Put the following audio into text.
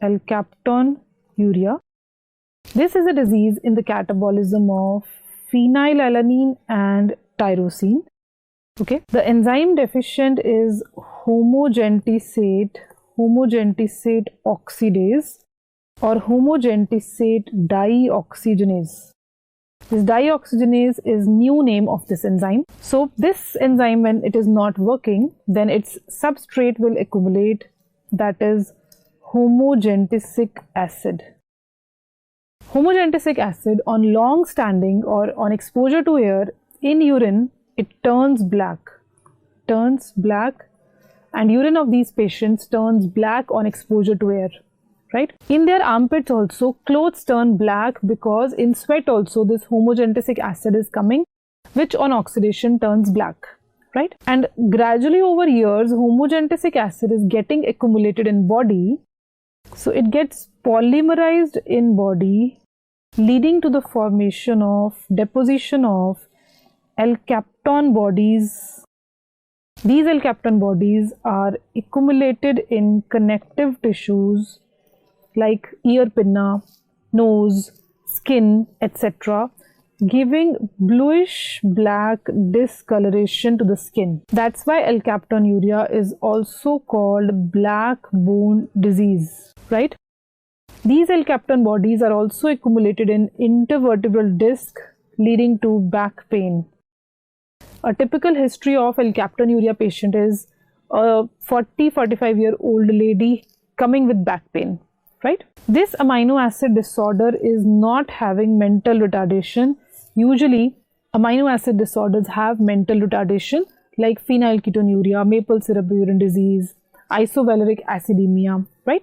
Alkaptonuria. This is a disease in the catabolism of phenylalanine and tyrosine. Okay, the enzyme deficient is homogentisate oxidase or homogentisate dioxygenase. This dioxygenase is new name of this enzyme. So this enzyme, when it is not working, then its substrate will accumulate, that is homogentisic acid. Homogentisic acid on long standing or on exposure to air in urine, it turns black, and urine of these patients turns black on exposure to air, right? In their armpits also, clothes turn black because in sweat also this homogentisic acid is coming, which on oxidation turns black, right? And gradually over years, homogentisic acid is getting accumulated in body, so it gets polymerized in body, leading to the formation of deposition of Alkapton bodies. These Alkapton bodies are accumulated in connective tissues like ear pinna, nose, skin, etc., giving bluish black discoloration to the skin. That's why Alkaptonuria is also called black bone disease, right? These Alkapton bodies are also accumulated in intervertebral disc, leading to back pain. A typical history of Alkaptonuria patient is a 40-45-year-old lady coming with back pain, right? This amino acid disorder is not having mental retardation. Usually, amino acid disorders have mental retardation like phenylketonuria, maple syrup urine disease, isovaleric acidemia, right?